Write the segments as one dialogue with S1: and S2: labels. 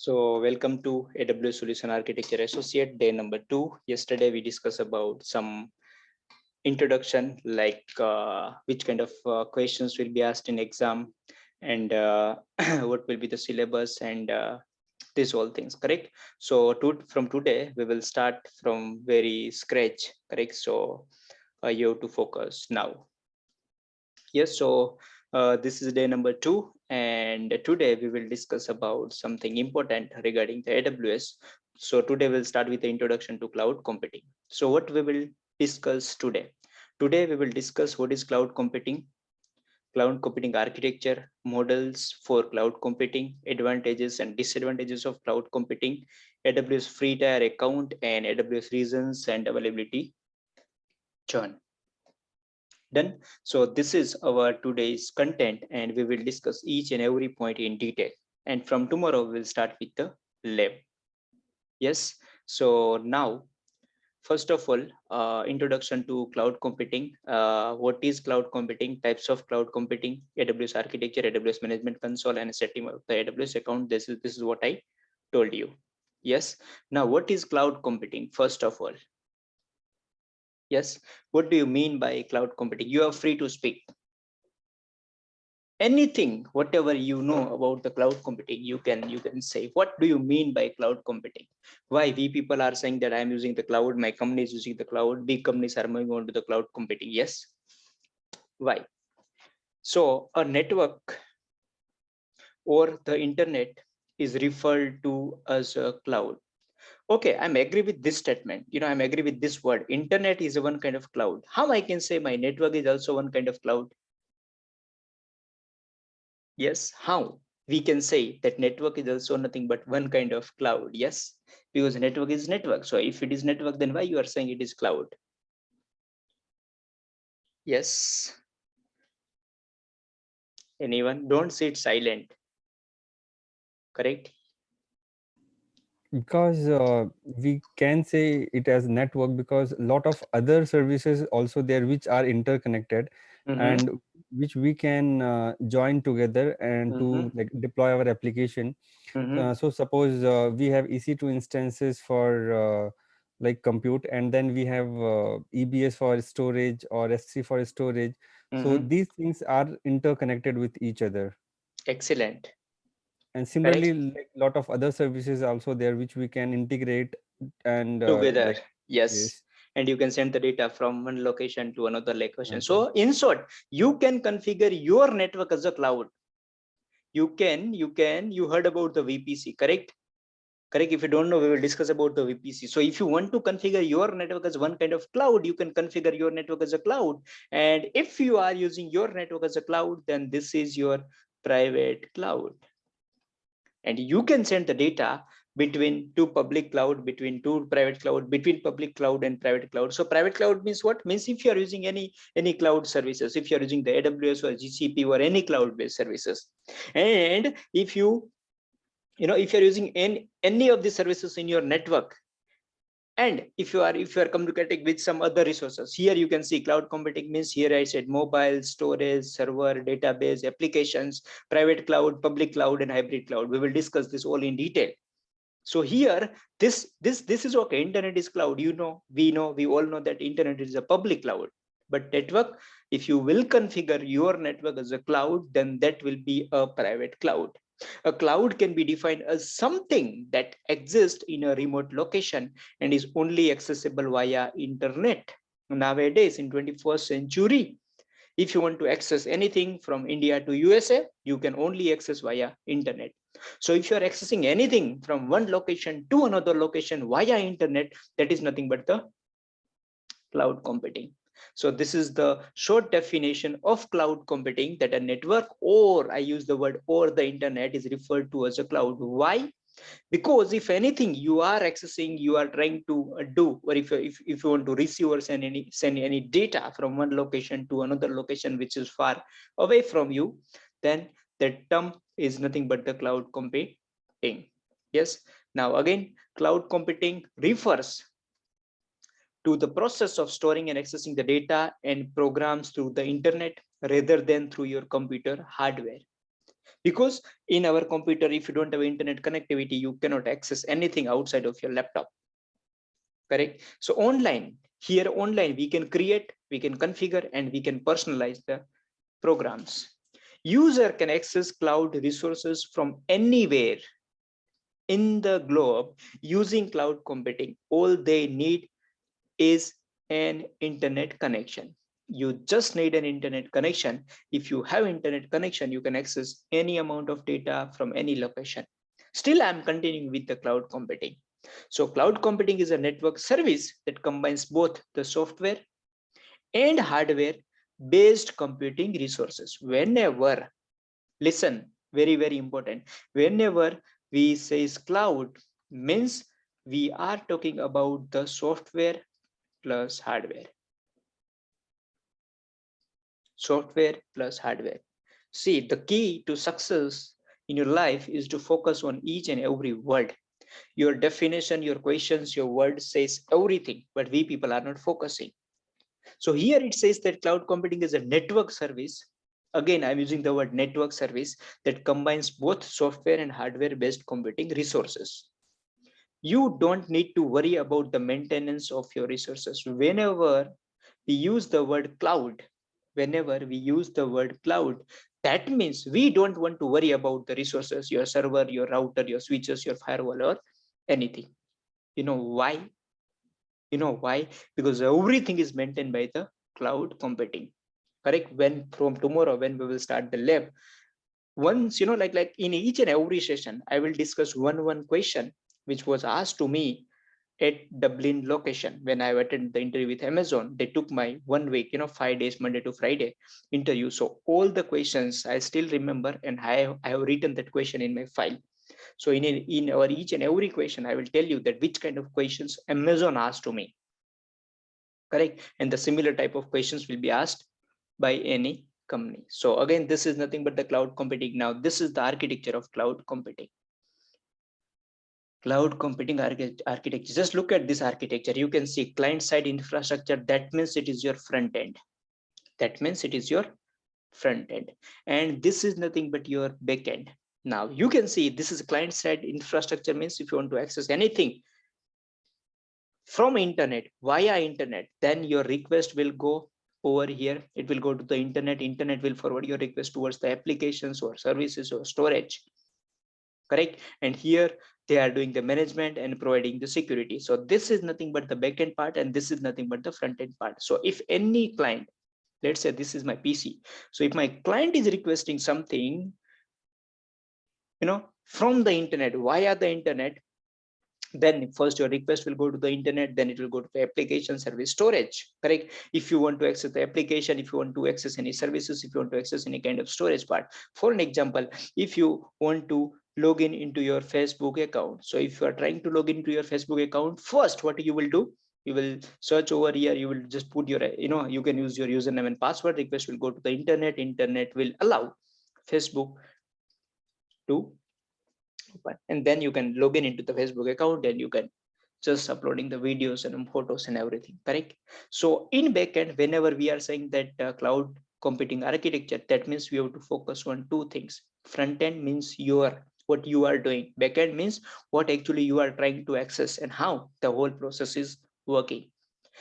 S1: So welcome to AWS Solution Architecture Associate day number 2. Yesterday we discussed about some introduction like which kind of questions will be asked in exam and what will be the syllabus and these all things, correct? So from today we will start from very scratch, correct? So you have to focus now. Yes, so this is day number 2, and today we will discuss about something important regarding the AWS. So today we'll start with the introduction to cloud computing. So what we will discuss today? Today we will discuss what is cloud computing architecture, models for cloud computing, advantages and disadvantages of cloud computing, AWS free tier account, and AWS reasons and availability churn. Done. So this is our today's content, and we will discuss each and every point in detail. And from tomorrow, we'll start with the lab. Yes. So now, first of all, introduction to cloud computing. What is cloud computing? Types of cloud computing: AWS architecture, AWS management console, and setting up the AWS account. This is what I told you. Yes. Now, what is cloud computing? First of all, yes. What do you mean by cloud computing? You are free to speak. Anything, whatever you know about the cloud computing, you can say. What do you mean by cloud computing? Why we people are saying that I'm using the cloud, my company is using the cloud, big companies are moving on to the cloud computing? Yes. Why? So a network or the internet is referred to as a cloud. Okay, I'm agree with this statement. I'm agree with this word. Internet is one kind of cloud. How I can say my network is also one kind of cloud? Yes, how we can say that network is also nothing but one kind of cloud? Yes, because network is network. So if it is network, then why you are saying it is cloud? Yes. Anyone? Don't sit silent. Correct?
S2: Because we can say it as network because a lot of other services also there which are interconnected
S1: Mm-hmm.
S2: and which we can join together and
S1: Mm-hmm.
S2: to like deploy our application.
S1: Mm-hmm.
S2: So suppose we have EC2 instances for like compute, and then we have EBS for storage or S3 for storage. So
S1: Mm-hmm.
S2: these things are interconnected with each other.
S1: Excellent.
S2: And
S1: Correct.
S2: similarly, like lot of other services also there which we can integrate and
S1: Together.
S2: like
S1: Yes.
S2: yes.
S1: And you can send the data from one location to another location.
S2: Another.
S1: So in short, you can configure your network as a cloud. You heard about the VPC, correct? Correct. If you don't know, we will discuss about the VPC. So if you want to configure your network as one kind of cloud, you can configure your network as a cloud. And if you are using your network as a cloud, then this is your private cloud. And you can send the data between two public cloud, between two private cloud, between public cloud and private cloud. So private cloud means what? Means if you are using any cloud services, if you are using the AWS or GCP or any cloud-based services, and if if you're using any of the services in your network, and if you are communicating with some other resources, here you can see cloud computing means, here I said mobile, storage, server, database, applications, private cloud, public cloud, and hybrid cloud. We will discuss this all in detail. So here, this is okay. Internet is cloud. We all know that internet is a public cloud. But network, if you will configure your network as a cloud, then that will be a private cloud. A cloud can be defined as something that exists in a remote location and is only accessible via internet. Nowadays, in 21st century, if you want to access anything from India to USA, you can only access via internet. So if you are accessing anything from one location to another location via internet, that is nothing but the cloud computing. So this is the short definition of cloud computing, that a network, or I use the word or, the internet is referred to as a cloud. Why? Because if anything you are accessing, you are trying to do, or if you want to receive or send any data from one location to another location which is far away from you, then that term is nothing but the cloud computing. Yes. Now again, cloud computing refers to the process of storing and accessing the data and programs through the internet rather than through your computer hardware. Because in our computer, if you don't have internet connectivity, you cannot access anything outside of your laptop. Correct? So online, here online, we can create, we can configure, and we can personalize the programs. User can access cloud resources from anywhere in the globe using cloud computing. All they need is an internet connection. You just need an internet connection. If you have internet connection, you can access any amount of data from any location. Still, I'm continuing with the cloud computing. So cloud computing is a network service that combines both the software and hardware based computing resources. Whenever, listen, very, very important. Whenever we say cloud, means we are talking about the software plus hardware. Software plus hardware. See, the key to success in your life is to focus on each and every word. Your definition, your questions, your word says everything, but we people are not focusing. So here it says that cloud computing is a network service. Again, I'm using the word network service that combines both software and hardware based computing resources. You don't need to worry about the maintenance of your resources. Whenever we use the word cloud, that means we don't want to worry about the resources, your server, your router, your switches, your firewall, or anything. You know why? Because everything is maintained by the cloud computing. Correct? When from tomorrow, when we will start the lab, once, like in each and every session, I will discuss one question which was asked to me at Dublin location when I attended the interview with Amazon. They took my 1 week, 5 days, Monday to Friday interview. So all the questions I still remember, and I have written that question in my file. So in our each and every question, I will tell you that which kind of questions Amazon asked to me. Correct? And the similar type of questions will be asked by any company. So again, this is nothing but the cloud computing. Now, this is the architecture of cloud computing. Cloud computing architecture. Just look at this architecture. You can see client side infrastructure. That means it is your front end. And this is nothing but your back end. Now you can see this is client side infrastructure, means if you want to access anything from internet, via internet, then your request will go over here. It will go to the internet will forward your request towards the applications or services or storage. Correct? And here they are doing the management and providing the security. So this is nothing but the backend part, and this is nothing but the front end part. So if any client, let's say this is my PC, so if my client is requesting something, from the internet, via the internet, then first your request will go to the internet, then it will go to the application service storage. Correct? If you want to access the application, if you want to access any services, if you want to access any kind of storage part. For an example, if you want to log in into your Facebook account, so if you are trying to log into your Facebook account, first what you will do, you will search over here, you will just put your, you can use your username and password. Request will go to the internet will allow Facebook to open, and then you can log in into the Facebook account, and you can just uploading the videos and photos and everything. Correct? So in backend, whenever we are saying that cloud computing architecture, that means we have to focus on two things. Front end means what you are doing. Backend means what actually you are trying to access and how the whole process is working.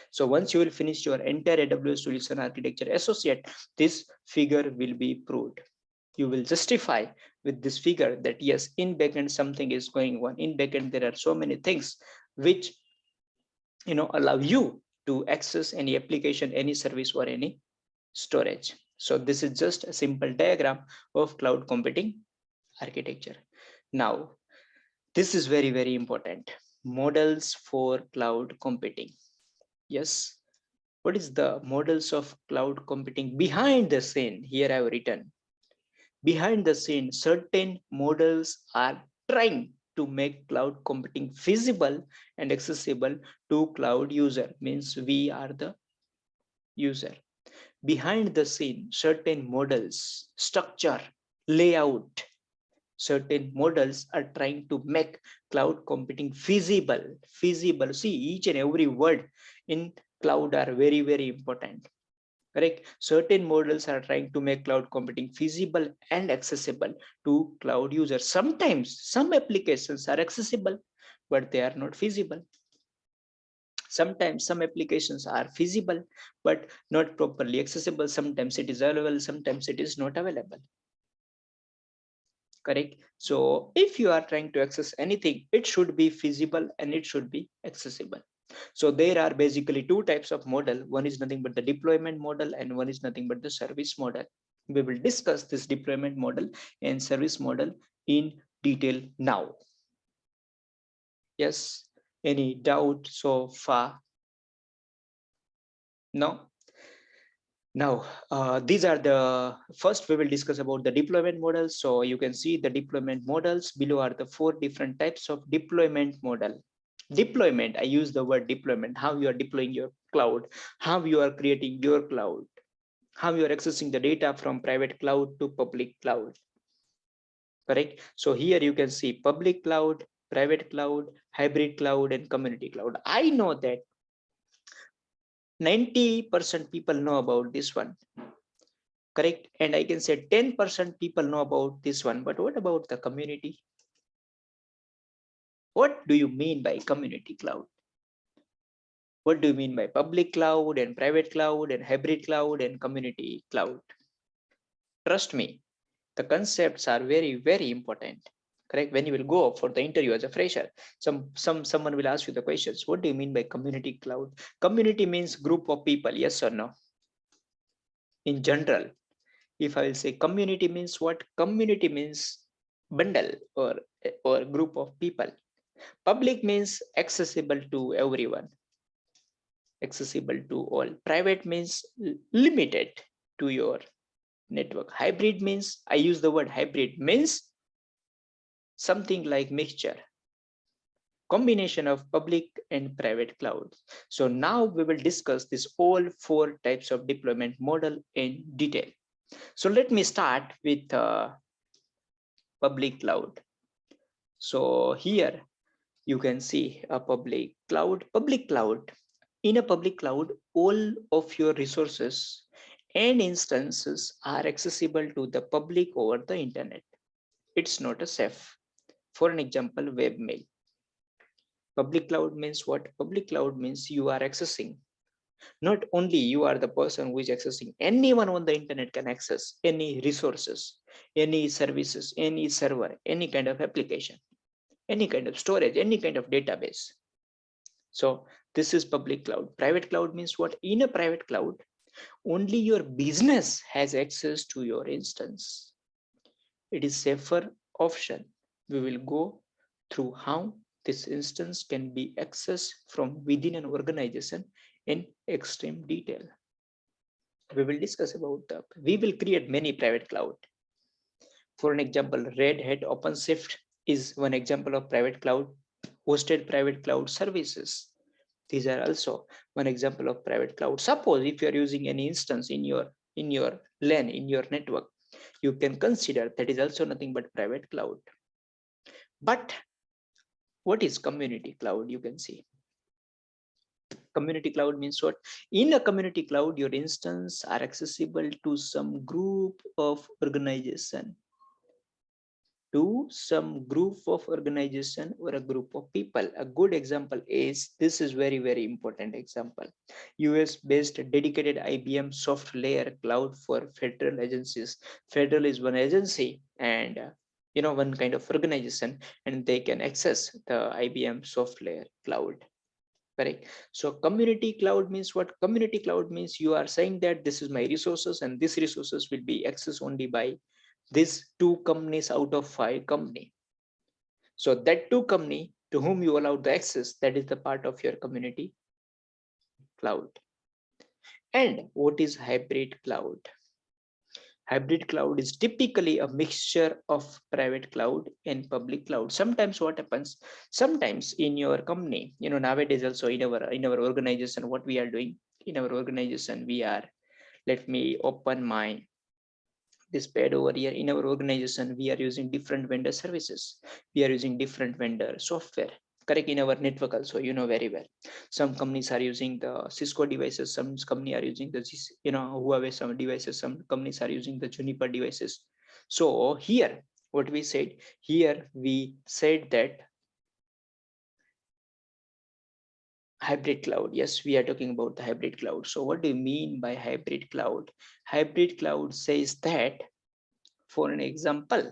S1: So once you will finish your entire AWS solution architecture associate, this figure will be proved. You will justify with this figure that yes, in backend something is going on. In backend there are so many things which allow you to access any application, any service, or any storage. So this is just a simple diagram of cloud computing architecture. Now, this is very, very important. Models for cloud computing. Yes. What is the models of cloud computing behind the scene? Here I have written. Behind the scene, certain models are trying to make cloud computing feasible and accessible to cloud user, means we are the user. Behind the scene, certain models, structure, layout, certain models are trying to make cloud computing feasible. See, each and every word in cloud are very, very important. correct? Certain models are trying to make cloud computing feasible and accessible to cloud users. Sometimes some applications are accessible, but they are not feasible. Sometimes some applications are feasible, but not properly accessible. Sometimes it is available, sometimes it is not available. Correct? So if you are trying to access anything, it should be feasible and it should be accessible. So there are basically two types of model. One is nothing but the deployment model and one is nothing but the service model. We will discuss this deployment model and service model in detail now. Yes, any doubt so far? No? Now, these are the first we will discuss about the deployment models. So you can see the deployment models below are the four different types of deployment model. Deployment, I use the word deployment, how you are deploying your cloud, how you are creating your cloud, how you are accessing the data from private cloud to public cloud. Correct? So here you can see public cloud, private cloud, hybrid cloud, and community cloud. I know that 90% people know about this one, correct? And I can say 10% people know about this one, but what about the community? What do you mean by community cloud? What do you mean by public cloud and private cloud and hybrid cloud and community cloud? Trust me, the concepts are very, very important. Correct? When you will go for the interview as a fresher, someone will ask you the questions. What do you mean by community cloud? Community means group of people, yes or no? In general, if I will say community means what? Community means bundle or group of people. Public means accessible to everyone, accessible to all. Private means limited to your network. Hybrid means, I use the word hybrid, means something like mixture, combination of public and private clouds. So now we will discuss this all four types of deployment model in detail. So let me start with public cloud. So here you can see a public cloud. Public cloud, in a public cloud, all of your resources and instances are accessible to the public over the internet. It's not a safe. For an example, webmail. Public cloud means what? Public cloud means you are accessing. Not only you are the person who is accessing, anyone on the internet can access any resources, any services, any server, any kind of application, any kind of storage, any kind of database. So this is public cloud. Private cloud means what? In a private cloud, only your business has access to your instance. It is safer option. We will go through how this instance can be accessed from within an organization in extreme detail. We will discuss about we will create many private cloud. For an example, Red Hat OpenShift is one example of private cloud, hosted private cloud services. These are also one example of private cloud. Suppose if you are using any instance in your LAN, in your network, you can consider that is also nothing but private cloud. But what is community cloud? You can see community cloud means what? In a community cloud, your instance are accessible to some group of organization, to some group of organization or a group of people. A good example is, this is very, very important example. US based dedicated IBM soft layer cloud for federal agencies. Federal is one agency and one kind of organization, and they can access the IBM soft layer cloud. Correct. So community cloud means what? Community cloud means you are saying that this is my resources and these resources will be accessed only by these two companies out of 5 company. So that two company to whom you allow the access, that is the part of your community cloud. And what is hybrid cloud? Hybrid cloud is typically a mixture of private cloud and public cloud. Sometimes what happens, sometimes in your company, nowadays also in our organization, what we are doing in our organization, we are, let me open my this pad over here. In our organization, we are using different vendor services, we are using different vendor software. correct, in our network also, you know very well. Some companies are using the Cisco devices, some company are using the Huawei some devices, some companies are using the Juniper devices. So here what we said, here we said that hybrid cloud. Yes, we are talking about the hybrid cloud. So what do you mean by hybrid cloud? Hybrid cloud says that, for an example,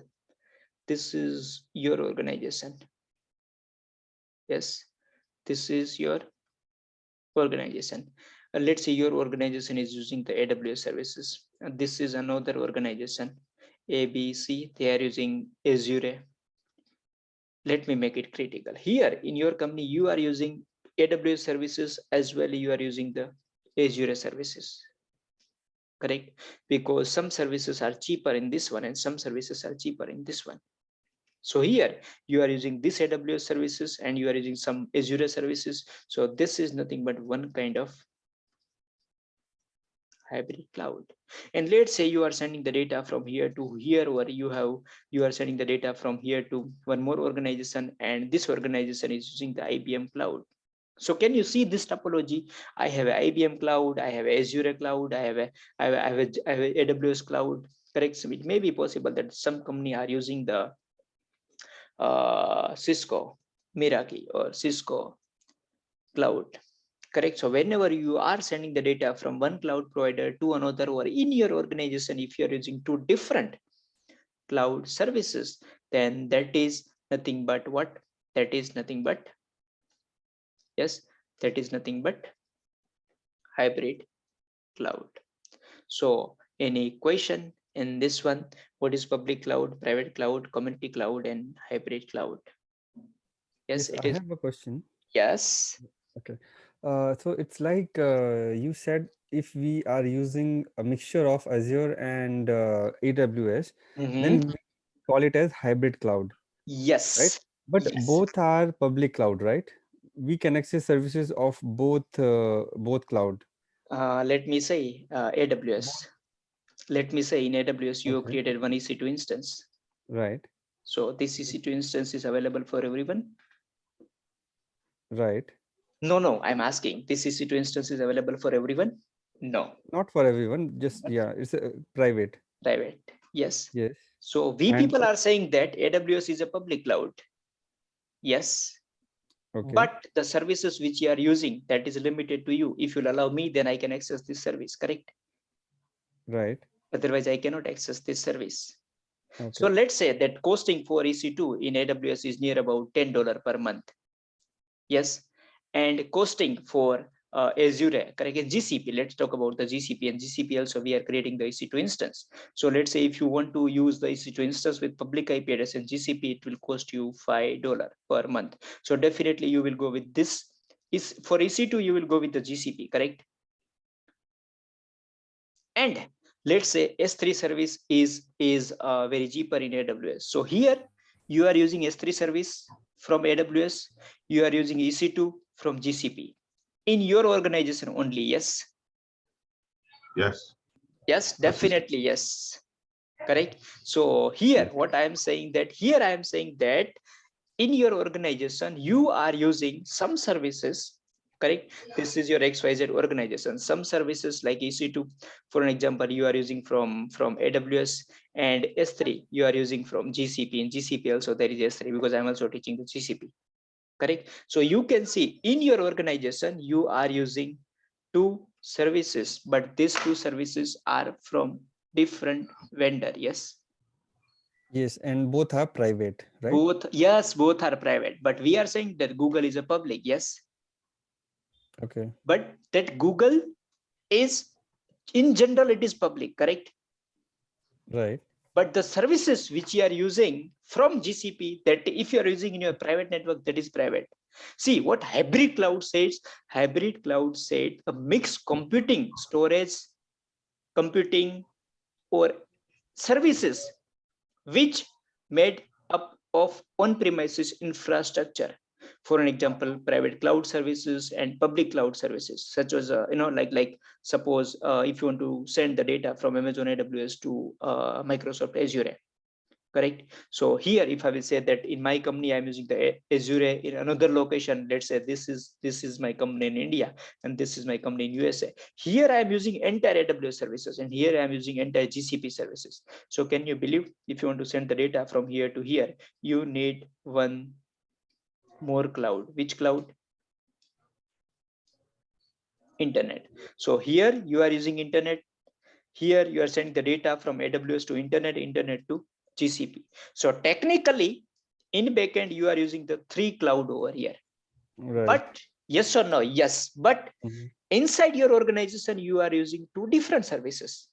S1: this is your organization. Yes, this is your organization. Let's say your organization is using the AWS services. This is another organization, ABC, they are using Azure. Let me make it critical. Here in your company, you are using AWS services as well, you are using the Azure services, correct? Because some services are cheaper in this one and some services are cheaper in this one. So here you are using this AWS services and you are using some Azure services. So this is nothing but one kind of hybrid cloud. And let's say you are sending the data from here to here, or you are sending the data from here to one more organization, and this organization is using the IBM cloud. So can you see this topology? I have a IBM cloud, I have a Azure cloud, I have a AWS cloud, correct? So it may be possible that some company are using the Cisco Meraki or Cisco cloud, correct? So whenever you are sending the data from one cloud provider to another, or in your organization, if you're using two different cloud services, then that is nothing but what? That is nothing but, yes, that is nothing but hybrid cloud. So any question in this one? What is public cloud, private cloud, community cloud, and hybrid cloud? Yes, it
S2: I
S1: is.
S2: have a question.
S1: Yes.
S2: Okay. So it's like you said, if we are using a mixture of Azure and AWS, then we call it as hybrid cloud, right?
S1: Yes.
S2: But
S1: Yes.
S2: both are public cloud, right? We can access services of both cloud.
S1: Let me say AWS.
S2: Both.
S1: Let me say in AWS, you have
S2: Okay.
S1: created one EC2 instance.
S2: Right.
S1: So this EC2 instance is available for everyone?
S2: Right.
S1: No, I'm asking, this EC2 instance is available for everyone? No.
S2: Not for everyone. Just yeah, it's private.
S1: Private. Yes.
S2: Yes.
S1: So we
S2: And
S1: people are saying that AWS is a public cloud. Yes.
S2: okay.
S1: But the services which you are using, that is limited to you. If you'll allow me, then I can access this service, correct?
S2: Right.
S1: Otherwise, I cannot access this service.
S2: Okay.
S1: So let's say that costing for EC2 in AWS is near about $10 per month. Yes. And costing for Azure, correct? GCP, let's talk about the GCP, and GCP also we are creating the EC2 instance. So let's say if you want to use the EC2 instance with public IP address and GCP, it will cost you $5 per month. So definitely you will go with this. Is for EC2, you will go with the GCP, correct? And let's say S3 service is very cheaper in AWS. So here you are using S3 service from AWS, you are using EC2 from GCP in your organization only. Yes. Yes, definitely. Yes, correct. So here what I am saying that in your organization you are using some services, correct? This is your XYZ organization. Some services like EC2, for an example, you are using from AWS, and S3 you are using from GCP. In GCP also there is S3, because I'm also teaching the GCP, correct? So you can see in your organization you are using two services, but these two services are from different vendor. Yes.
S2: Yes, and both are private, right?
S1: Both, yes, both are private, but we are saying that Google is a public. Yes.
S2: Okay.
S1: But that Google is, in general, it is public, correct?
S2: Right.
S1: But the services which you are using from GCP, that if you are using in your private network, that is private. See what hybrid cloud says. Hybrid cloud said a mixed computing, storage, computing, or services which made up of on-premises infrastructure. For an example, private cloud services and public cloud services, such as like suppose if you want to send the data from Amazon AWS to Microsoft Azure, correct? So here, if I will say that in my company I'm using the Azure, in another location, let's say this is my company in India and this is my company in USA, here I am using entire AWS services and here I am using entire GCP services. So can you believe, if you want to send the data from here to here, you need one more cloud. Which cloud? Internet. So here you are using internet, here you are sending the data from AWS to internet to GCP. So technically in backend you are using the 3 cloud over here.
S2: Right.
S1: But yes or no? Yes. But inside your organization you are using 2 different services.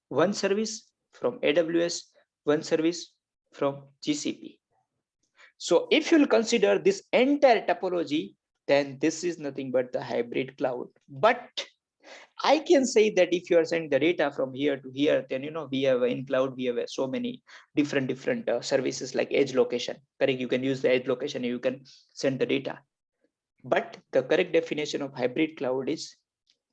S1: One service from AWS, one service from GCP. So if you'll consider this entire topology, then this is nothing but the hybrid cloud. But I can say that if you are sending the data from here to here, then we have in cloud, we have so many different services like edge location. Correct? You can use the edge location, you can send the data. But the correct definition of hybrid cloud is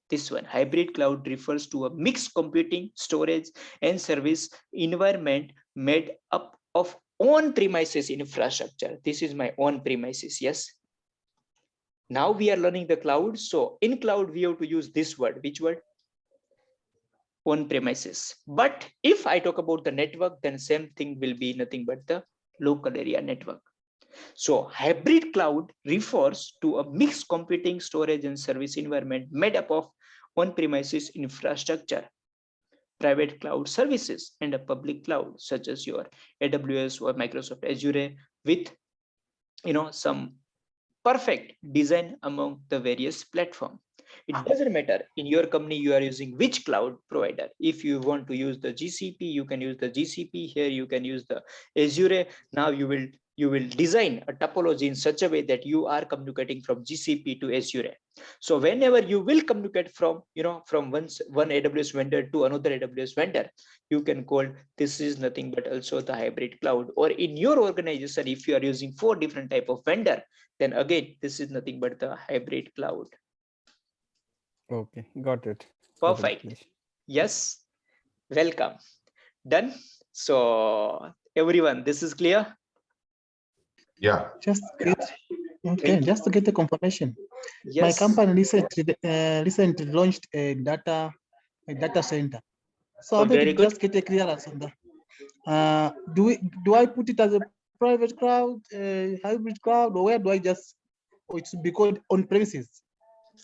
S1: this one. Hybrid cloud refers to a mixed computing, storage, and service environment made up of on-premises infrastructure. This is my on-premises, yes. Now we are learning the cloud. So in cloud, we have to use this word. Which word? On-premises. But if I talk about the network, then same thing will be nothing but the local area network. So hybrid cloud refers to a mixed computing, storage, and service environment made up of on-premises infrastructure, private cloud services, and a public cloud such as your AWS or Microsoft Azure with some perfect design among the various platforms. It doesn't matter in your company you are using which cloud provider. If you want to use the GCP, you can use the GCP. Here you can use the Azure. Now you will design a topology in such a way that you are communicating from GCP to Azure. So whenever you will communicate from one AWS vendor to another AWS vendor, you can call this is nothing but also the hybrid cloud. Or in your organization, if you are using 4 different type of vendor, then again this is nothing but the hybrid cloud.
S2: Okay, got it.
S1: Perfect. Yes, welcome. Done. So everyone, this is clear?
S3: Yeah.
S4: Just to get the confirmation.
S1: Yes.
S4: My company recently launched a data center. So I want to just get a clearance on that. Do I put it as a private cloud, hybrid cloud, or where do I or it should be called on premises?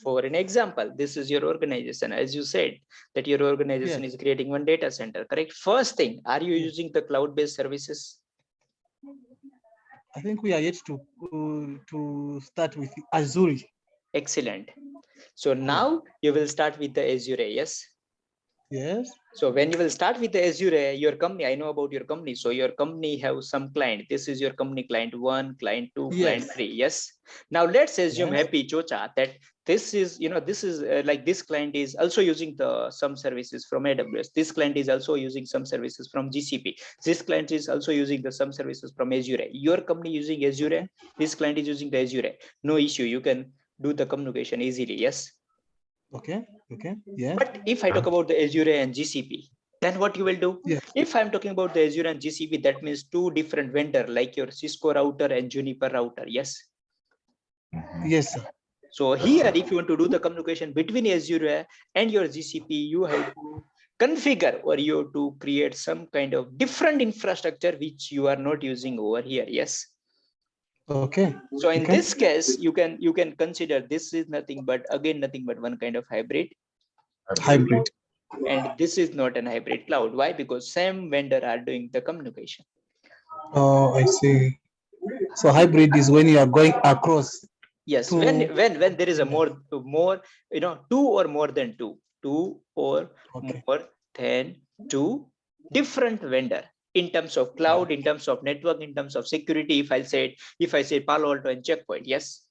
S1: For an example, this is your organization. As you said that your organization is creating one data center, correct? First thing, are you using the cloud-based services?
S4: I think we are yet to start with Azure.
S1: Excellent. So now you will start with the Azure, yes?
S4: Yes.
S1: So when you will start with the Azure, your company, I know about your company. So your company have some client. This is your company client 1, client 2, client 3. Yes. Now let's assume Happy Chocha that this is, like this client is also using some services from AWS. This client is also using some services from GCP. This client is also using some services from Azure. Your company using Azure. This client is using the Azure. No issue. You can do the communication easily. Yes.
S4: Okay. Yeah.
S1: But if I talk about the Azure and GCP, then what you will do?
S4: Yeah.
S1: If I'm talking about the Azure and GCP, that means 2 different vendor like your Cisco router and Juniper router. Yes.
S4: Yes, sir.
S1: So here, if you want to do the communication between Azure and your GCP, you have to configure or you have to create some kind of different infrastructure which you are not using over here. Yes.
S4: Okay.
S1: So in this case, you can consider this is nothing but one kind of hybrid. And this is not an hybrid cloud. Why? Because same vendor are doing the communication.
S4: Oh, I see. So hybrid is when you are going across.
S1: Yes, when there is a more 2 or more than 2 or more than 2 different vendor in terms of cloud, in terms of network, in terms of security. If I say Palo Alto and Checkpoint, yes.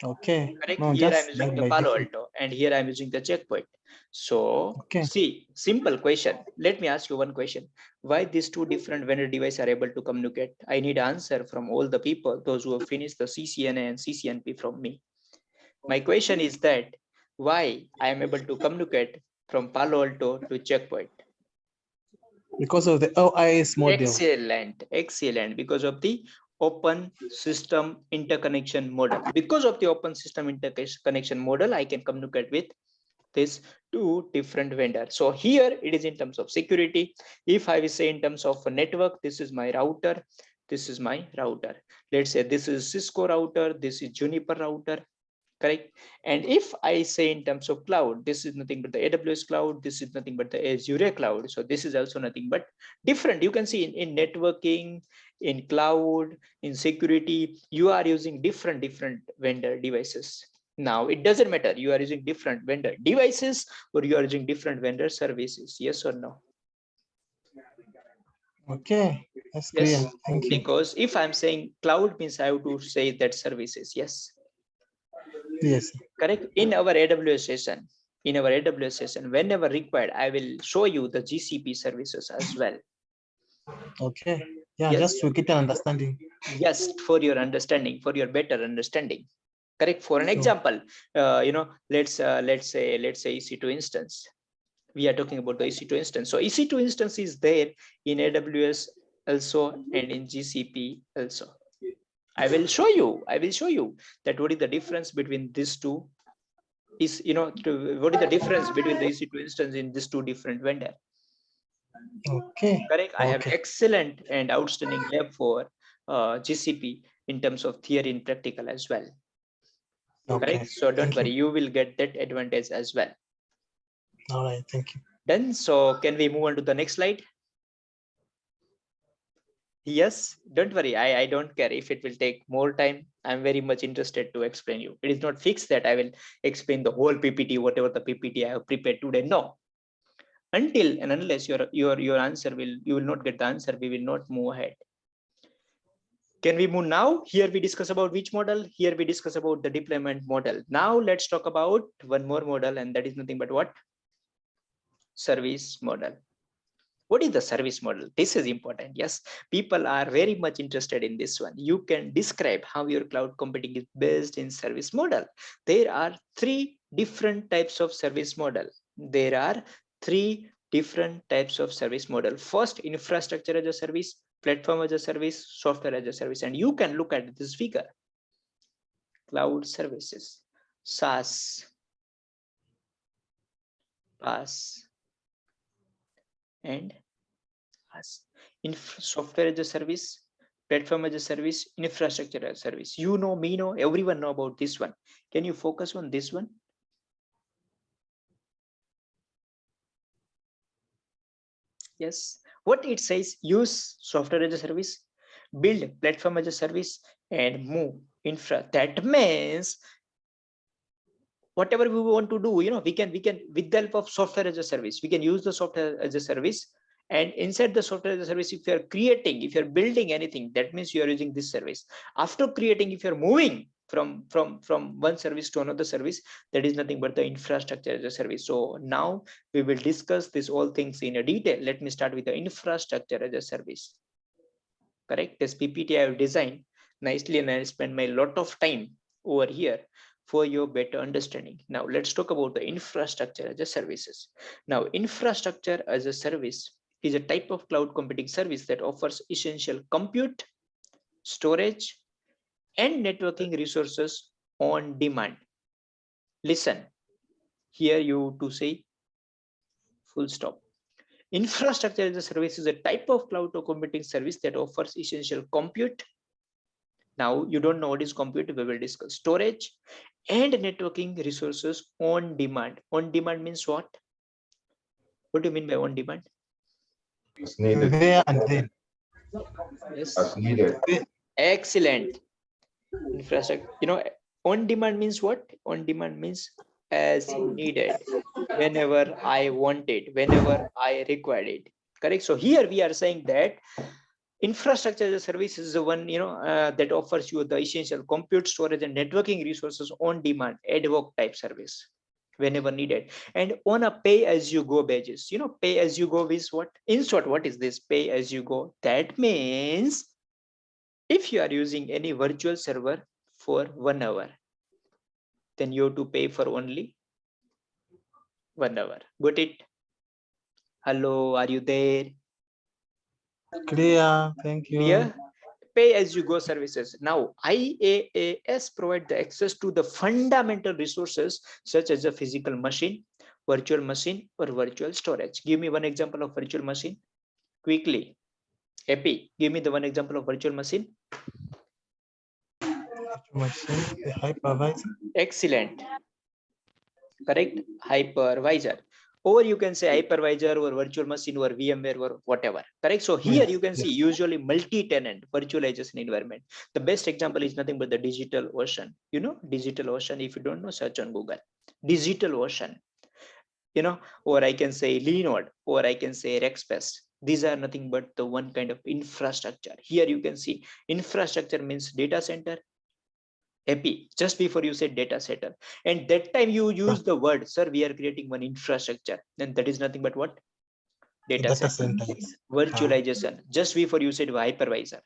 S4: Okay.
S1: Correct.
S4: No,
S1: here I'm using the Palo Alto and here I'm using the Checkpoint. So see, simple question. Let me ask you one question. Why these 2 different vendor devices are able to communicate? I need answer from all the people, those who have finished the CCNA and CCNP from me. My question is that why I am able to communicate from Palo Alto to Checkpoint?
S4: Because of the OIS model.
S1: Excellent, excellent. Because of the open system interconnection model. Because of the open system interconnection model, I can communicate with this two different vendors. So here it is in terms of security. If I will say in terms of a network, this is my router, this is my router. Let's say this is Cisco router, this is Juniper router, correct? And if I say in terms of cloud, this is nothing but the AWS cloud, this is nothing but the Azure cloud. So this is also nothing but different. You can see in networking, in cloud, in security, you are using different vendor devices. Now it doesn't matter, you are using different vendor devices or you are using different vendor services, yes or no?
S4: Okay, that's clear.
S1: Yes,
S4: Thank you.
S1: because if I'm saying cloud means I have to say that services, yes.
S4: Yes.
S1: Correct. In our AWS session, whenever required, I will show you the GCP services as well.
S4: Okay. Yeah,
S1: Yes.
S4: just to get an understanding.
S1: Yes, for your understanding, for your better understanding. Correct. For an example, let's say EC2 instance. We are talking about the EC2 instance. So EC2 instance is there in AWS also and in GCP also. I will show you that what is the difference between these two. Is what is the difference between the EC2 instance in these two different vendor?
S4: Okay.
S1: Correct. I have excellent and outstanding lab for GCP in terms of theory and practical as well.
S4: Okay.
S1: Correct. So don't worry, you will get that advantage as well.
S4: All right. Thank you.
S1: Done. So can we move on to the next slide? Yes, don't worry. I don't care if it will take more time. I'm very much interested to explain you. It is not fixed that I will explain the whole PPT, whatever the PPT I have prepared today. No. Until and unless your answer you will not get the answer, we will not move ahead. Can we move now? Here we discuss about which model? Here we discuss about the deployment model. Now let's talk about one more model, and that is nothing but what? Service model. What is the service model? This is important. Yes, people are very much interested in this one. You can describe how your cloud computing is based in service model. There are three different types of service model. There are three different types of service model. First, infrastructure as a service, platform as a service, software as a service. And you can look at this figure. Cloud services, SaaS, PaaS, and software as a service, platform as a service, infrastructure as a service. You know, me know, everyone know about this one. Can you focus on this one? Yes. What it says, use software as a service, build platform as a service, and move infra. That means whatever we want to do, we can with the help of software as a service, we can use the software as a service. And inside the software as a service, if you're building anything, that means you are using this service. After creating, if you're moving from one service to another service, that is nothing but the infrastructure as a service. So now we will discuss this all things in a detail. Let me start with the infrastructure as a service. Correct. This PPT I have designed nicely, and I spend my lot of time over here for your better understanding. Now let's talk about the infrastructure as a services. Now, infrastructure as a service is a type of cloud computing service that offers essential compute, storage, and networking resources on demand. Listen, here you to say full stop. Infrastructure as a service is a type of cloud computing service that offers essential compute. Now you don't know what is compute, we will discuss storage and networking resources on demand. On demand means what? What do you mean by on demand?
S3: As needed.
S4: There and then.
S1: Yes.
S3: As needed.
S1: Excellent. Infrastructure, on demand means what? On demand means as needed, whenever I want it, whenever I required it. Correct. So here we are saying that infrastructure as a service is the one that offers you the essential compute, storage, and networking resources on demand, ad hoc type service whenever needed, and on a pay as you go basis. Pay as you go is what? In short, what is this pay as you go? That means if you are using any virtual server for 1 hour, then you have to pay for only 1 hour. Got it? Hello, are you there?
S4: Clear. Thank you.
S1: Clear? Pay-as-you-go services. Now, IaaS provide the access to the fundamental resources such as a physical machine, virtual machine, or virtual storage. Give me one example of virtual machine quickly. Happy, give me the one example of virtual machine.
S4: Machine, the hypervisor.
S1: Excellent. Correct. Hypervisor. Or you can say hypervisor or virtual machine or VMware or whatever. Correct. So here you can see usually multi-tenant virtualization environment. The best example is nothing but the DigitalOcean. You know, DigitalOcean. If you don't know, search on Google. DigitalOcean. You know, or I can say Linode, or I can say Rackspace. These are nothing but the one kind of infrastructure. Here you can see infrastructure means data center. Happy just before you said data center, and that time you use the word, sir, we are creating one infrastructure, and that is nothing but what? Data center. Virtualization. Just before you said hypervisor.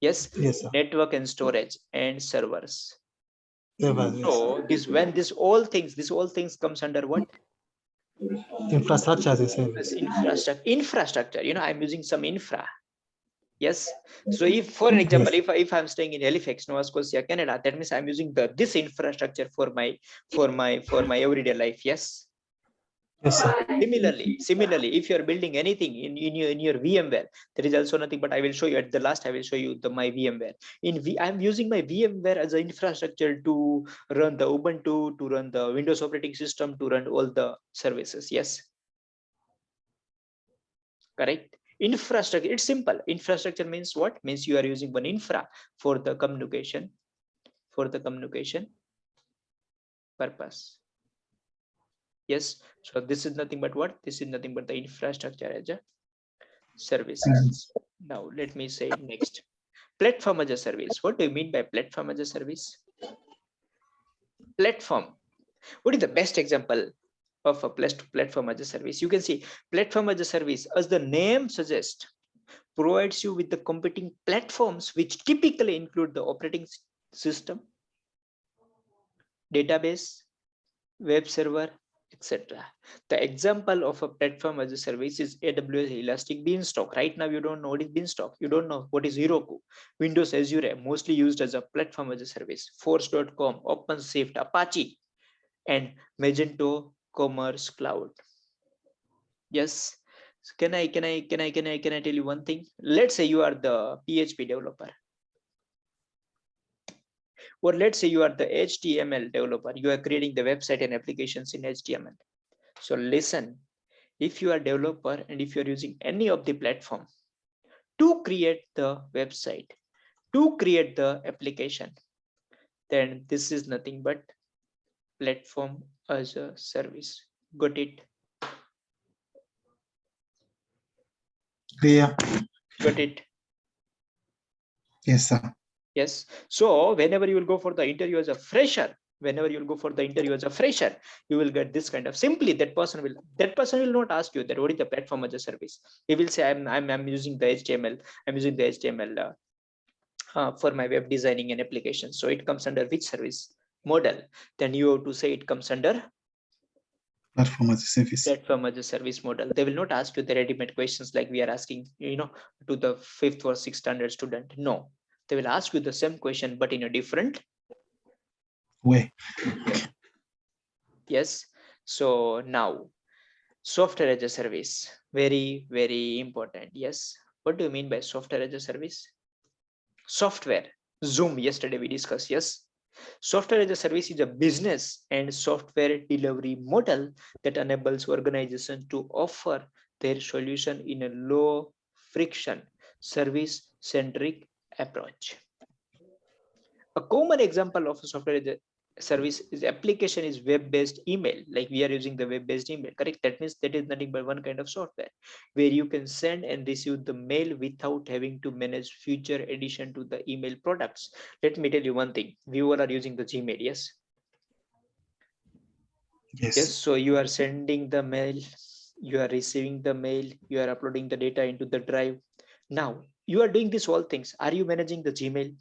S1: Yes.
S4: Yes, sir.
S1: Network and storage and servers.
S4: Servers,
S1: So this when this all things comes under what?
S4: Infrastructure as a service.
S1: Infrastructure. You know, I'm using some infra. Yes. So if, for an example, if I'm staying in Halifax, Nova Scotia, Canada, that means I'm using this infrastructure for my everyday life. Yes.
S4: Yes, sir.
S1: Similarly, if you're building anything in your VMware, there is also nothing but I will show you at the last. I will show you my VMware. I'm using my VMware as an infrastructure to run the Ubuntu, to run the Windows operating system, to run all the services. Yes. Correct. Infrastructure, it's simple. Infrastructure means what? Means you are using one infra for the communication purpose. Yes. So this is nothing but what? This is nothing but the infrastructure as a service. Now let me say next. Platform as a service. What do you mean by platform as a service? Platform. What is the best example of a platform as a service? You can see platform as a service, as the name suggests, provides you with the competing platforms which typically include the operating system, database, web server, etc. The example of a platform as a service is AWS Elastic Beanstalk. Right now you don't know what is Beanstalk, you don't know what is Heroku. Windows Azure, mostly used as a platform as a service. Force.com, OpenShift, Apache, and Magento Commerce Cloud. Yes. So can I tell you one thing? Let's say you are the PHP developer, or let's say you are the HTML developer. You are creating the website and applications in HTML. So listen, if you are a developer and if you are using any of the platform to create the website, to create the application, then this is nothing but platform as a service. Got it?
S4: Clear.
S1: Got it?
S4: Yes, sir.
S1: Yes. So whenever you will go for the interview as a fresher, you will get this kind of, simply that person will not ask you that what is the platform as a service. He will say I'm using the HTML, for my web designing and application. So it comes under which service model? Then you have to say it comes under
S4: Platform as a service.
S1: Platform as a service model. They will not ask you the ready-made questions like we are asking, to the 5th or 6th standard student. No, they will ask you the same question, but in a different
S4: way.
S1: Yes. So now software as a service, very, very important. Yes. What do you mean by software as a service? Software, Zoom, yesterday we discussed. Yes. Software as a service is a business and software delivery model that enables organizations to offer their solution in a low friction, service centric approach. A common example of a software as a service is application is web-based email, like we are using the web-based email. Correct? That means that is nothing but one kind of software where you can send and receive the mail without having to manage future addition to the email products. Let me tell you one thing. We all are using the Gmail. Yes. Yes. So you are sending the mail, you are receiving the mail, you are uploading the data into the drive. Now you are doing these all things. Are you managing the Gmail?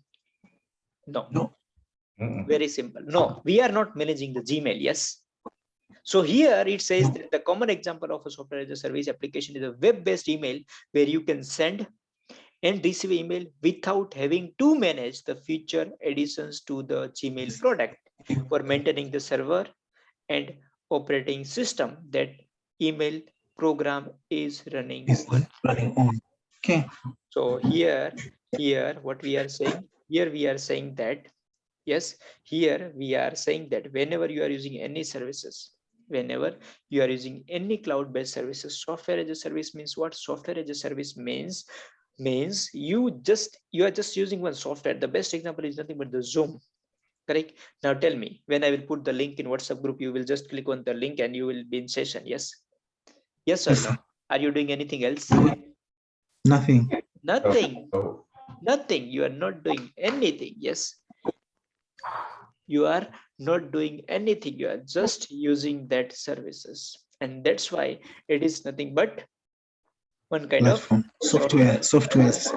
S1: No. Very simple. No, we are not managing the Gmail. Yes. So here it says that the common example of a software as a service application is a web-based email where you can send and receive email without having to manage the feature additions to the Gmail product for maintaining the server and operating system that email program is running on.
S4: Okay.
S1: So here what we are saying, that yes, here we are saying that whenever you are using any services, whenever you are using any cloud-based services, software as a service means what? Software as a service means you are just using one software. The best example is nothing but the Zoom. Correct. Now tell me, when I will put the link in WhatsApp group, you will just click on the link and you will be in session. Yes. Yes or no? Are you doing anything else?
S4: Nothing.
S1: Nothing.
S3: Oh,
S1: Nothing. You are not doing anything. Yes. You are not doing anything. You are just using that services. And that's why it is nothing but one kind
S4: Platform.
S1: of software
S4: Service.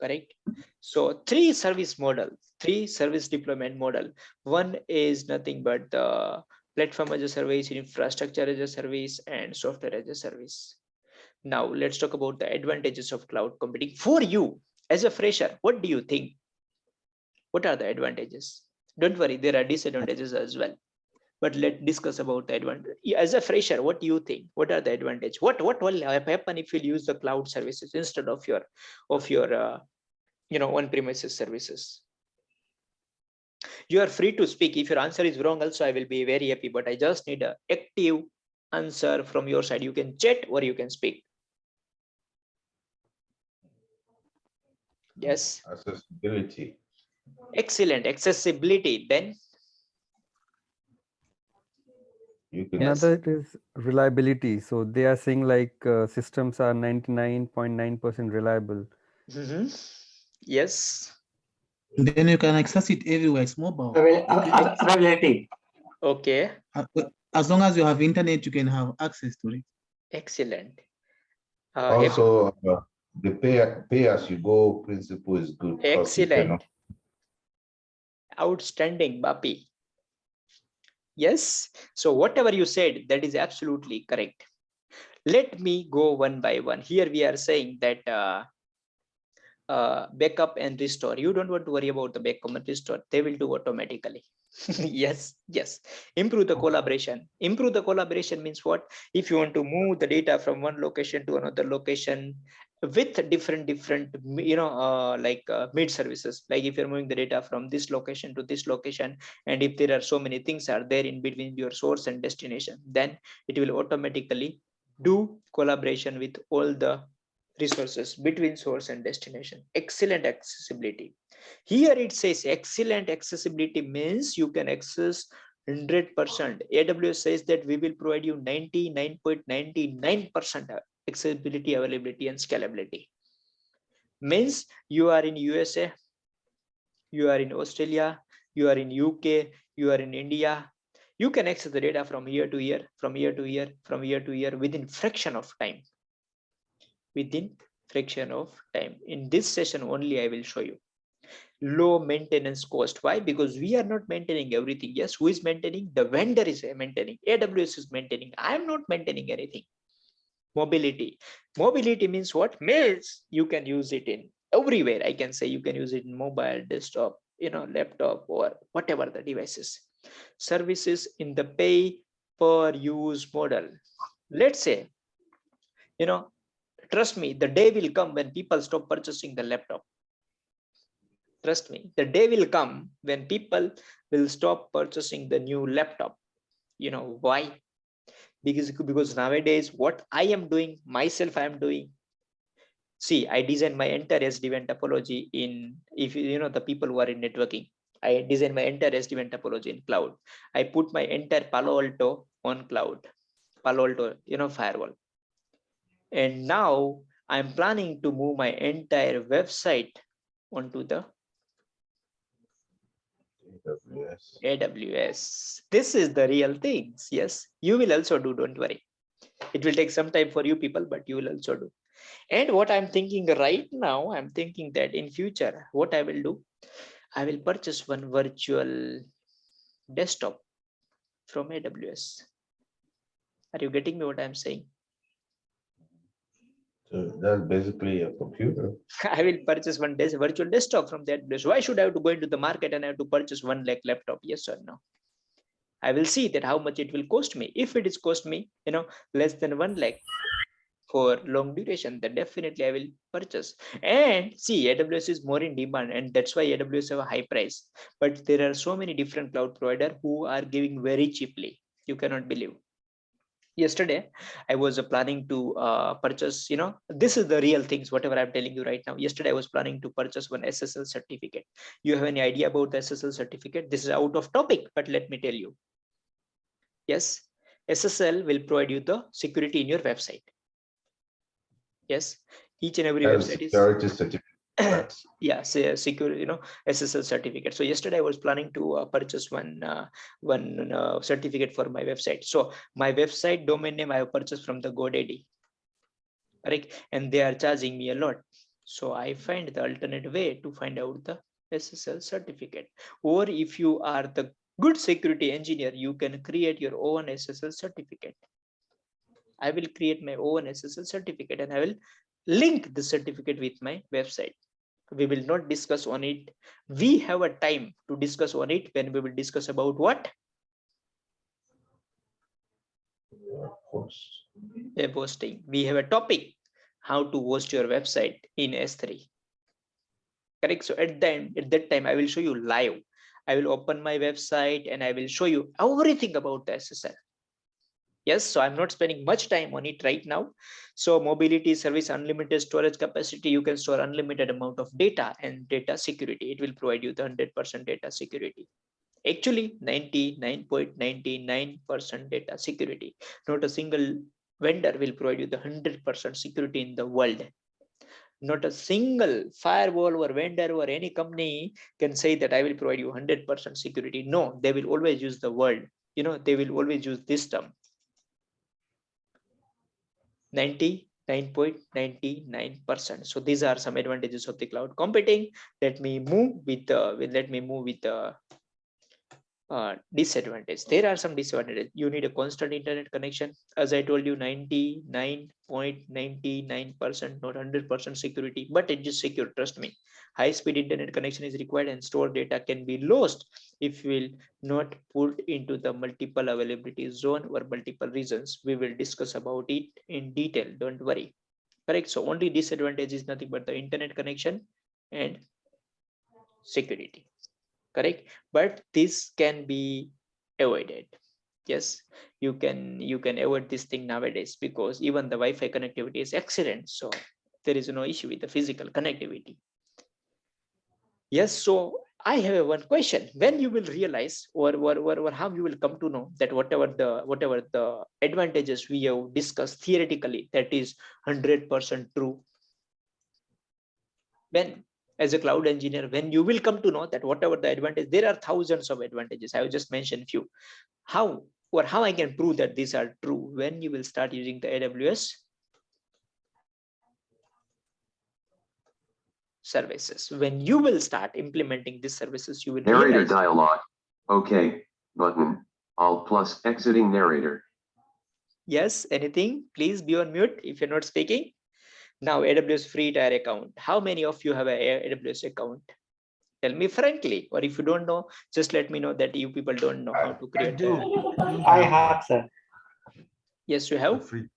S1: Correct. So three service deployment model. One is nothing but the platform as a service, infrastructure as a service, and software as a service. Now let's talk about the advantages of cloud computing for you as a fresher. What do you think? What are the advantages? Don't worry, there are disadvantages as well. But let's discuss about the advantage. As a fresher, what do you think? What are the advantages? What will happen if you use the cloud services instead of your on-premises services? You are free to speak. If your answer is wrong also, I will be very happy, but I just need an active answer from your side. You can chat or you can speak. Yes.
S3: accessibility.
S1: Excellent. Accessibility. Then
S3: You can
S2: Another is reliability. So they are saying like systems are 99.9% reliable.
S1: Yes.
S4: Then you can access it everywhere. It's mobile.
S1: Okay.
S4: As long as you have internet, you can have access to it.
S1: Excellent.
S3: also the pay as you go principle is good.
S1: Excellent. Outstanding, Bapi. Yes. So whatever you said, that is absolutely correct. Let me go one by one. Here we are saying that backup and restore. You don't want to worry about the backup and restore. They will do automatically. Yes. Improve the collaboration. Improve the collaboration means what? If you want to move the data from one location to another location with different mid services, like if you're moving the data from this location to this location, and if there are so many things are there in between your source and destination, then it will automatically do collaboration with all the resources between source and destination. Excellent accessibility. Here it says excellent accessibility means you can access 100%. AWS says that we will provide you 99.99% accessibility, availability, and scalability. Means you are in USA, you are in Australia, you are in UK, you are in India. You can access the data from year to year, from year to year, from year to year within fraction of time. Within fraction of time. In this session only, I will show you low maintenance cost. Why? Because we are not maintaining everything. Yes, who is maintaining? The vendor is maintaining. AWS is maintaining. I am not maintaining anything. Mobility means what? Means you can use it in everywhere. I can say you can use it in mobile, desktop, laptop, or whatever the devices. Services in the pay per use model. Let's say, trust me, the day will come when people stop purchasing the laptop. Trust me, the day will come when people will stop purchasing the new laptop. Why? Because nowadays, what I am doing, myself, I am doing. See, I designed my entire SD-WAN topology in, if the people who are in networking, I designed my entire SD-WAN topology in cloud. I put my entire Palo Alto on cloud, Palo Alto, firewall. And now I'm planning to move my entire website onto the AWS. This is the real things. Yes, you will also do. Don't worry. It will take some time for you people, but you will also do. And what I'm thinking right now, I'm thinking that in future, what I will do, I will purchase one virtual desktop from AWS. Are you getting me what I'm saying?
S3: So that's basically a computer.
S1: I will purchase one virtual desktop from that place. Why should I have to go into the market and I have to purchase 1 lakh laptop? Yes or no? I will see that how much it will cost me. If it is cost me, less than 1 lakh for long duration, then definitely I will purchase. And see, AWS is more in demand, and that's why AWS have a high price. But there are so many different cloud providers who are giving very cheaply. You cannot believe. Yesterday I was planning to purchase, this is the real things, whatever I'm telling you right now. Yesterday I was planning to purchase one SSL certificate. You have any idea about the SSL certificate? This is out of topic, but let me tell you. Yes, SSL will provide you the security in your website. Yes, each and every website is
S3: security certificate.
S1: Yeah, say secure, SSL certificate. So yesterday I was planning to purchase one certificate for my website. So my website domain name I have purchased from the GoDaddy, right? And they are charging me a lot. So I find the alternate way to find out the SSL certificate. Or if you are the good security engineer, you can create your own SSL certificate. I will create my own SSL certificate and I will link the certificate with my website. We will not discuss on it. We have a time to discuss on it when we will discuss about what? Web hosting. We have a topic, how to host your website in S3. Correct. So at that time, I will show you live. I will open my website and I will show you everything about the SSL. Yes, so I'm not spending much time on it right now. So mobility service, unlimited storage capacity, you can store unlimited amount of data, and data security. It will provide you the 100% data security. Actually, 99.99% data security. Not a single vendor will provide you the 100% security in the world. Not a single firewall or vendor or any company can say that I will provide you 100% security. No, they will always use the word. They will always use this term. 99.99%. So these are some advantages of the cloud computing. Let me move with disadvantage. There are some disadvantages. You need a constant internet connection. As I told you, 99.99%, not 100% security, but it is secure. Trust me. High-speed internet connection is required, and stored data can be lost if we will not put into the multiple availability zone or multiple regions. We will discuss about it in detail. Don't worry. Correct. So only disadvantage is nothing but the internet connection and security. Correct, but this can be avoided. Yes, you can avoid this thing nowadays, because even the Wi-Fi connectivity is excellent, so there is no issue with the physical connectivity. Yes, so I have one question. When you will realize or how you will come to know that whatever the advantages we have discussed theoretically, that is 100% true? When, as a cloud engineer, when you will come to know that whatever the advantage, there are thousands of advantages. I will just mention few. How I can prove that these are true? When you will start using the AWS services, when you will start implementing these services, you will
S5: narrator
S1: realize.
S5: Dialog. Okay, button. Alt plus exiting narrator.
S1: Yes, anything? Please be on mute if you're not speaking. Now, AWS free tier account. How many of you have an AWS account? Tell me frankly, or if you don't know, just let me know that you people don't know how to create.
S6: I have, sir.
S1: Yes, you have.
S3: Free.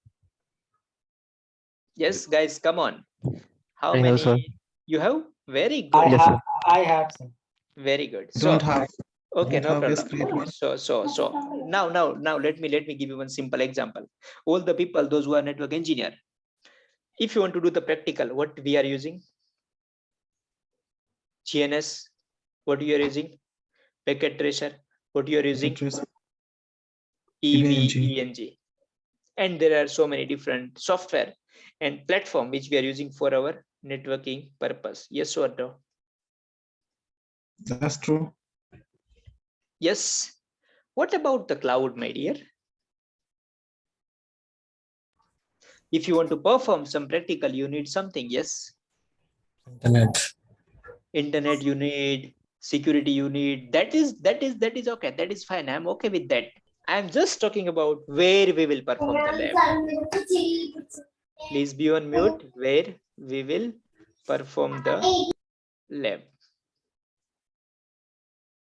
S1: Yes, guys, come on. How
S2: I
S1: many
S2: have, sir.
S1: you have? Very good.
S6: I have, sir.
S1: Very good.
S4: Don't have.
S1: Okay,
S4: Don't
S1: no
S4: have,
S1: problem.
S4: create one.
S1: So now let me give you one simple example. All the people, those who are network engineer, if you want to do the practical, what we are using? GNS, what you are using? Packet tracer, what you are using? EVE-NG. And there are so many different software and platform which we are using for our networking purpose. Yes or no?
S4: That's true.
S1: Yes. What about the cloud, my dear? If you want to perform some practical, you need something. Yes. Internet you need, security you need. That is okay. That is fine. I'm okay with that. I'm just talking about where we will perform the lab. Please be on mute where we will perform the lab.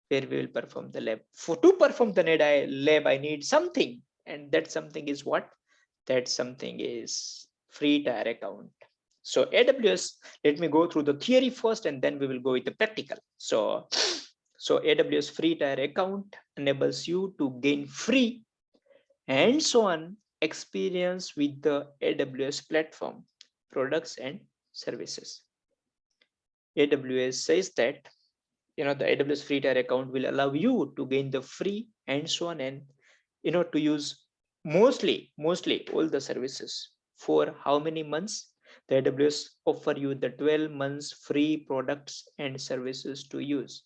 S1: Where we will perform the lab. To perform the lab, I need something. And that something is what? That something is free tier account. So AWS, let me go through the theory first and then we will go with the practical. So AWS free tier account enables you to gain free hands-on experience with the AWS platform, products and services. AWS says that the AWS free tier account will allow you to gain the free hands-on and to use mostly all the services. For how many months? The AWS offer you the 12 months free products and services to use.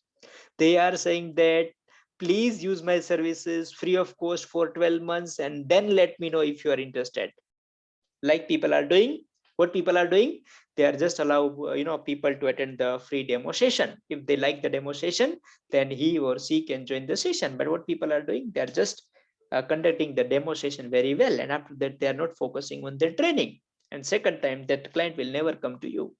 S1: They are saying that please use my services free of cost for 12 months and then let me know if you are interested. Like people are doing, what people are doing, they are just allow people to attend the free demo session. If they like the demo session, then he or she can join the session. But what people are doing, they are just conducting the demo session very well, and after that they are not focusing on their training, and second time that client will never come to you.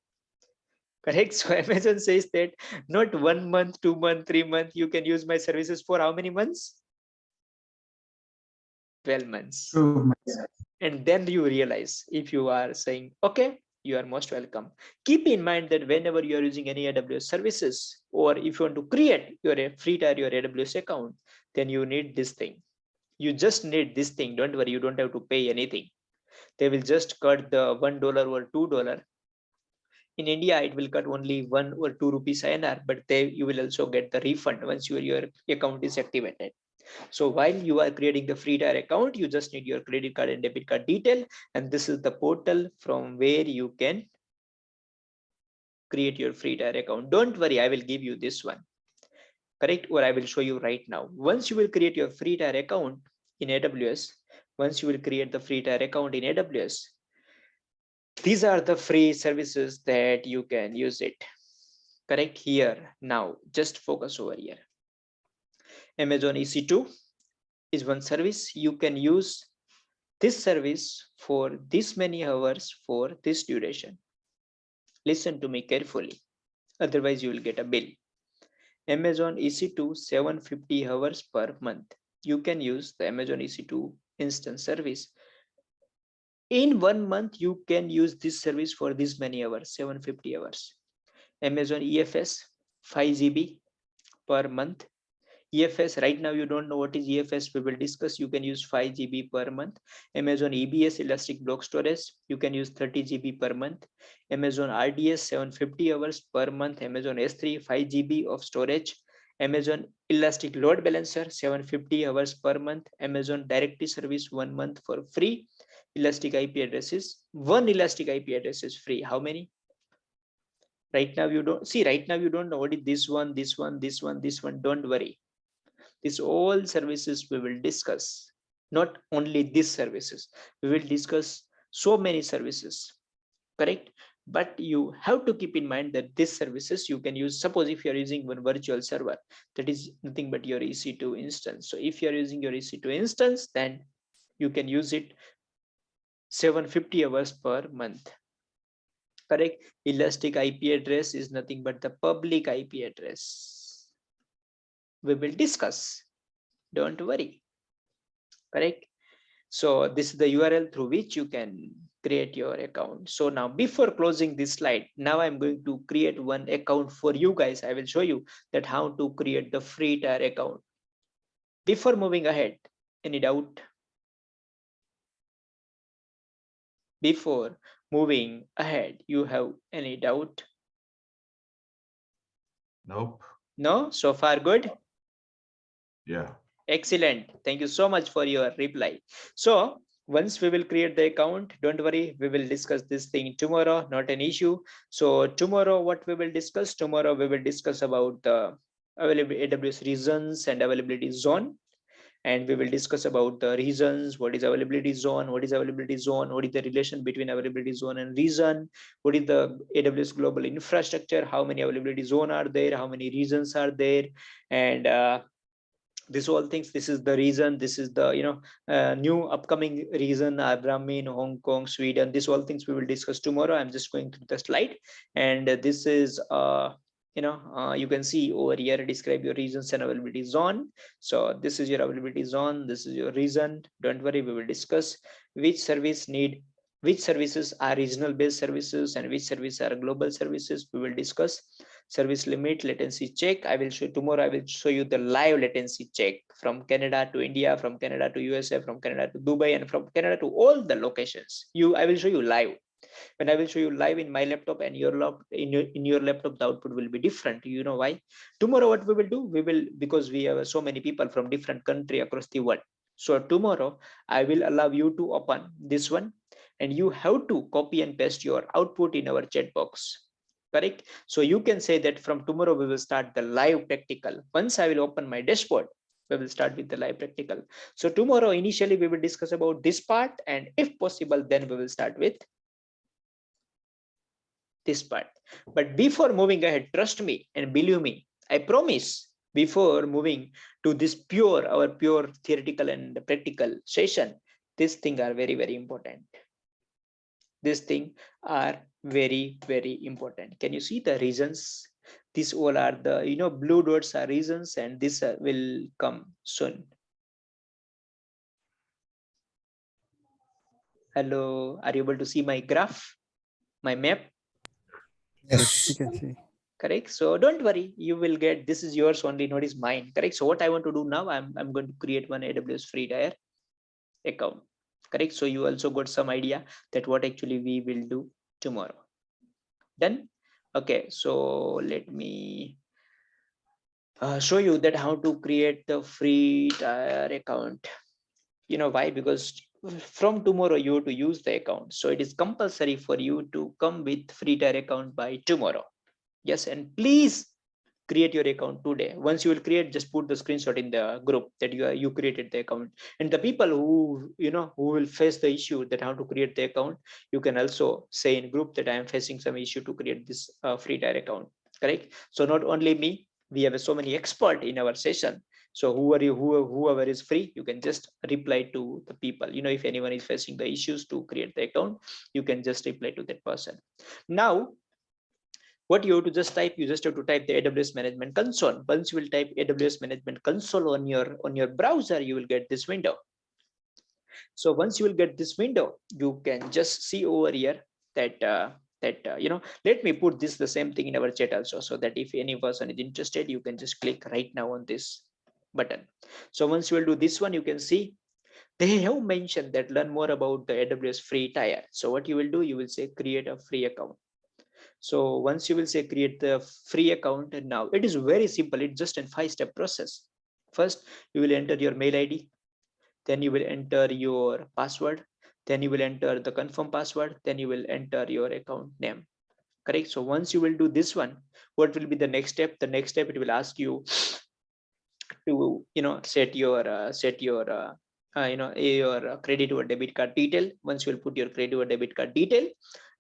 S1: Correct? So Amazon says that not 1 month, 2 months, 3 months, you can use my services for how many months? 12 months.
S4: 2 months.
S1: And then you realize, if you are saying, okay, you are most welcome. Keep in mind that whenever you are using any AWS services, or if you want to create your free tier, your AWS account, then you need this thing. You just need this thing. Don't worry, you don't have to pay anything. They will just cut the $1 or $2. In India, it will cut only 1 or 2 rupees INR, but you will also get the refund once your account is activated. So while you are creating the free tier account, you just need your credit card and debit card detail. And this is the portal from where you can create your free tier account. Don't worry, I will give you this one. Correct? Or I will show you right now. Once you will create your free tier account in AWS, once you will create the free tier account in AWS, these are the free services that you can use it. Correct? Here, now, just focus over here. Amazon EC2 is one service. You can use this service for this many hours for this duration. Listen to me carefully, otherwise you will get a bill. Amazon EC2 750 hours per month. You can use the Amazon EC2 instance service. In 1 month, you can use this service for this many hours, 750 hours. Amazon EFS 5 GB per month. EFS, right now you don't know what is EFS, we will discuss. You can use 5 GB per month. Amazon EBS Elastic Block Storage, you can use 30 GB per month. Amazon RDS 750 hours per month. Amazon S3 5 GB of storage. Amazon Elastic Load Balancer 750 hours per month. Amazon Directory Service 1 month for free. Elastic IP addresses, 1 Elastic IP address is free. How many? Right now you don't see, right now you don't know what is this one, this one, this one, this one. Don't worry. These all services we will discuss. Not only these services, we will discuss so many services. Correct? But you have to keep in mind that these services you can use. Suppose if you are using one virtual server, that is nothing but your EC2 instance. So if you are using your EC2 instance, then you can use it 750 hours per month. Correct? Elastic IP address is nothing but the public IP address. We will discuss. Don't worry. Correct? So this is the URL through which you can create your account. So now before closing this slide, now I'm going to create one account for you guys. I will show you that how to create the free tier account. Before moving ahead, any doubt? Before moving ahead, you have any doubt?
S3: Nope.
S1: No? So far good?
S3: Yeah.
S1: Excellent. Thank you so much for your reply. So once we will create the account, don't worry, we will discuss this thing tomorrow, not an issue. So tomorrow, what we will discuss? Tomorrow we will discuss about the AWS regions and availability zone. And we will discuss about the regions, what is availability zone, what is availability zone, what is the relation between availability zone and region, what is the AWS global infrastructure, how many availability zone are there, how many regions are there, and This all things, this is the reason, this is the new upcoming reason, Brahmin, Hong Kong, Sweden, this all things we will discuss tomorrow. I'm just going through the slide, and this is you can see over here, describe your regions and availability zone. So this is your availability zone, this is your reason. Don't worry, we will discuss which services are regional based services and which services are global services. We will discuss service limit, latency check. I will show tomorrow. I will show you the live latency check from Canada to India, from Canada to USA, from Canada to Dubai, and from Canada to all the locations. I will show you live. When I will show you live in my laptop and your in your laptop, the output will be different. You know why? Tomorrow, what we will do? We will, because we have so many people from different country across the world. So tomorrow, I will allow you to open this one, and you have to copy and paste your output in our chat box. Correct? So you can say that from tomorrow we will start the live practical. Once I will open my dashboard, we will start with the live practical. So tomorrow initially we will discuss about this part, and if possible then we will start with this part. But before moving ahead, trust me and believe me, I promise, before moving to this our pure theoretical and practical session, these things are very, very important. These things are very, very important. Can you see the reasons? These all are the blue dots are reasons, and this will come soon. Hello, are you able to see my graph, my map?
S2: Yes, you can see.
S1: Correct. So don't worry, you will get, this is yours only, not is mine. Correct. So what I want to do now, I'm going to create one AWS free tier account. Correct. So you also got some idea that what actually we will do tomorrow. Done. Okay. So let me show you that how to create the free tier account. You know why? Because from tomorrow you have to use the account. So it is compulsory for you to come with free tier account by tomorrow. Yes, and please create your account today. Once you will create, just put the screenshot in the group that you created the account. And the people who who will face the issue that how to create the account, you can also say in group that I am facing some issue to create this free tier account. Correct. So not only me, we have so many expert in our session. So whoever is free, you can just reply to the people. If anyone is facing the issues to create the account, you can just reply to that person. Now, what you have to just type, you just have to type the AWS Management Console. Once you will type AWS Management Console on your browser, you will get this window. So once you will get this window, you can just see over here that let me put this the same thing in our chat also, so that if any person is interested, you can just click right now on this button. So once you will do this one, you can see they have mentioned that learn more about the AWS free tier. So what you will do, you will say create a free account. So once you will say create the free account, and now it is very simple. It's just a 5-step process. First, you will enter your mail ID. Then you will enter your password. Then you will enter the confirm password. Then you will enter your account name. Correct. So once you will do this one, what will be the next step? The next step, it will ask you to set your credit or debit card detail. Once you will put your credit or debit card detail,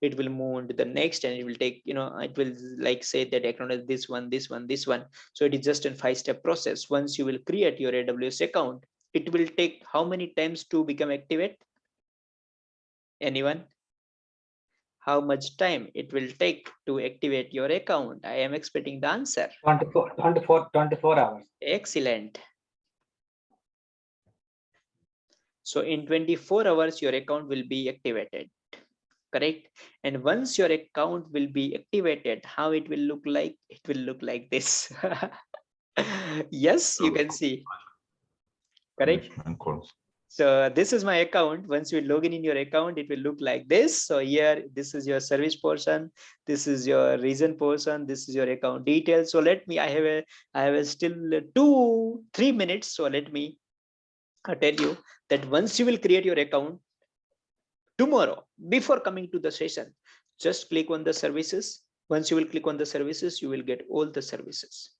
S1: it will move on to the next, and it will take it will like say that acknowledge this one, this one, this one. So it is just a 5-step process. Once you will create your AWS account, it will take how many times to become activate? Anyone? How much time it will take to activate your account? I am expecting the answer.
S6: 24 hours.
S1: Excellent. So in 24 hours, your account will be activated. Correct. And once your account will be activated, how it will look like? It will look like this. Yes, you can see. Correct. So this is my account. Once you log in your account, it will look like this. So here, this is your service portion. This is your region portion. This is your account details. So let me, I have a still 2-3 minutes. So let me tell you that once you will create your account tomorrow, before coming to the session, just click on the services. Once you will click on the services, you will get all the services.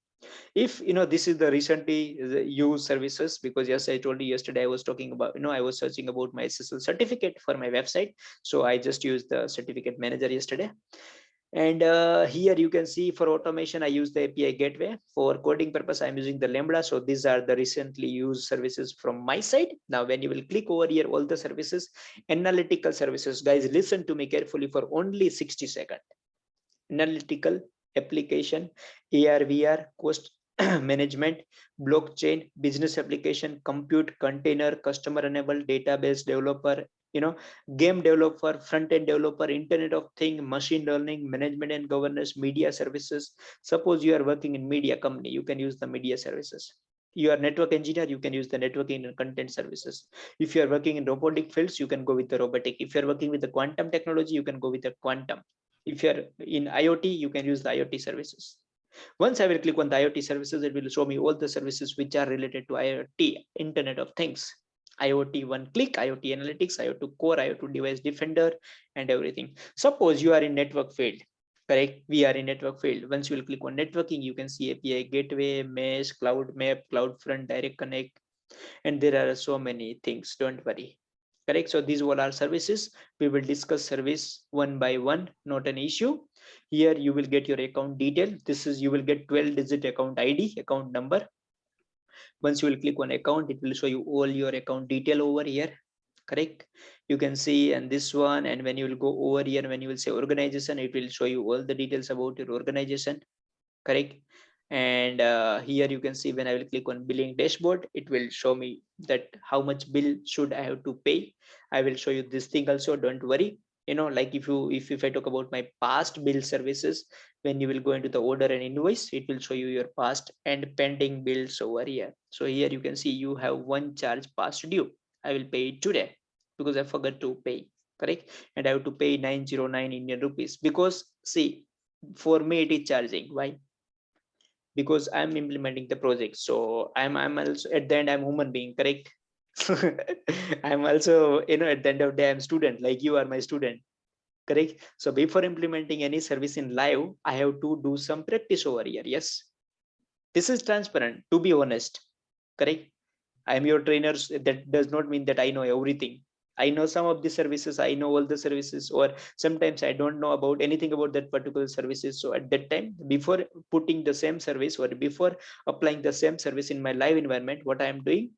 S1: If this is the recently used services, because yes, I told you yesterday I was talking about I was searching about my SSL certificate for my website, so I just used the certificate manager yesterday. And here you can see for automation, I use the API gateway. For coding purpose, I'm using the Lambda. So these are the recently used services from my side. Now, when you will click over here, all the services, analytical services, guys, listen to me carefully for only 60 seconds. Analytical application, AR, VR, cost management, blockchain, business application, compute, container, customer enabled, database developer, game developer, front-end developer, Internet of Things, machine learning, management and governance, media services. Suppose you are working in media company, you can use the media services. You are network engineer, you can use the networking and content services. If you are working in robotic fields, you can go with the robotic. If you are working with the quantum technology, you can go with the quantum. If you are in IoT, you can use the IoT services. Once I will click on the IoT services, it will show me all the services which are related to IoT, Internet of Things. IoT one click, IoT analytics, IoT core, IoT device defender, and everything. Suppose you are in network field, correct? We are in network field. Once you will click on networking, you can see API gateway, mesh, cloud map, CloudFront, direct connect, and there are so many things. Don't worry, correct? So these all are services. We will discuss service one by one, not an issue. Here you will get your account detail. This is, you will get 12-digit account ID, account number. Once you will click on account, it will show you all your account detail over here, correct? You can see, and this one, and when you will go over here, when you will say organization, it will show you all the details about your organization, correct? And here you can see, when I will click on billing dashboard, it will show me that how much bill should I have to pay. I will show you this thing also, don't worry. Like if I talk about my past bill services, when you will go into the order and invoice, it will show you your past and pending bills over here. So here you can see you have one charge past due. I will pay it today because I forgot to pay, correct? And I have to pay 909 Indian rupees, because see, for me it is charging. Why? Because I'm implementing the project. So I'm also, at the end, I'm human being, correct? I'm also, at the end of the day, I'm student, like you are my student, correct? So before implementing any service in live, I have to do some practice over here. Yes, this is transparent, to be honest, correct? I'm your trainer. That does not mean that I know everything. I know some of the services, I know all the services, or sometimes I don't know about anything about that particular services. So at that time, before putting the same service or before applying the same service in my live environment, what I am doing,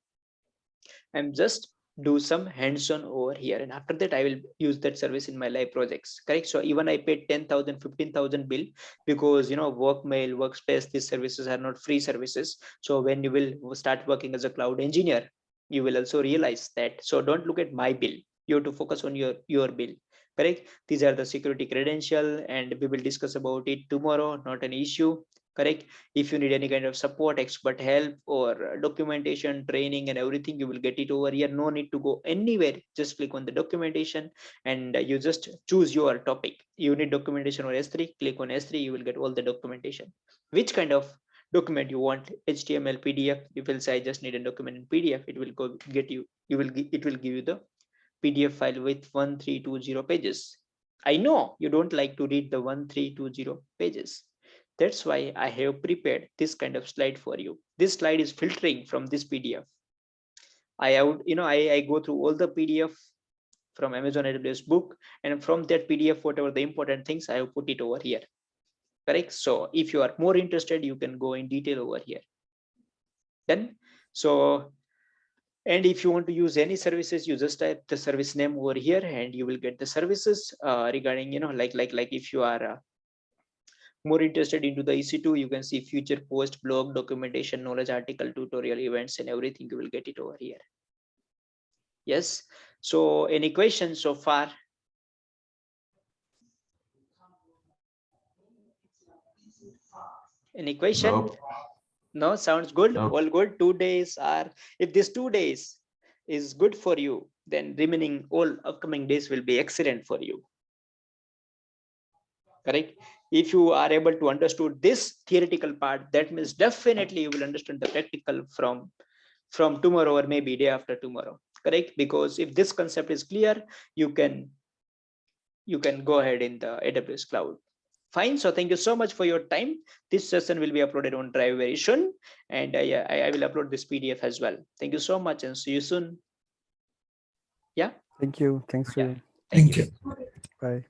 S1: I'm just do some hands-on over here, and after that I will use that service in my live projects, correct? So even I paid 10,000, 15,000 bill, because Workmail, Workspace, these services are not free services. So when you will start working as a cloud engineer, you will also realize that. So don't look at my bill, you have to focus on your bill, correct? These are the security credential, and we will discuss about it tomorrow, not an issue, correct? If you need any kind of support, expert help, or documentation, training, and everything, you will get it over here. No need to go anywhere. Just click on the documentation, and you just choose your topic. You need documentation or S3, click on S3, you will get all the documentation. Which kind of document you want? HTML, PDF. If you will say I just need a document in PDF, it will go get you, it will give you the PDF file with 1320 pages. I know you don't like to read the 1320 pages. That's why I have prepared this kind of slide for you. This slide is filtering from this PDF. I go through all the PDF from Amazon AWS book, and from that PDF, whatever the important things, I have put it over here, correct? So if you are more interested, you can go in detail over here. Then, so, and if you want to use any services, you just type the service name over here, and you will get the services regarding, like if you are more interested into the EC2, you can see future post, blog, documentation, knowledge article, tutorial, events, and everything. You will get it over here. Yes. So any questions so far? Any question?
S3: Nope.
S1: No, sounds good.
S3: Nope.
S1: All good. 2 days are, if this 2 days is good for you, then remaining all upcoming days will be excellent for you, correct? If you are able to understand this theoretical part, that means definitely you will understand the practical from tomorrow, or maybe day after tomorrow, correct? Because if this concept is clear, you can go ahead in the AWS cloud. Fine. So thank you so much for your time. This session will be uploaded on Drive very soon, and I will upload this PDF as well. Thank you so much, and see you soon. Yeah.
S2: Thank you. Thanks to you.
S1: Thank you.
S2: Bye.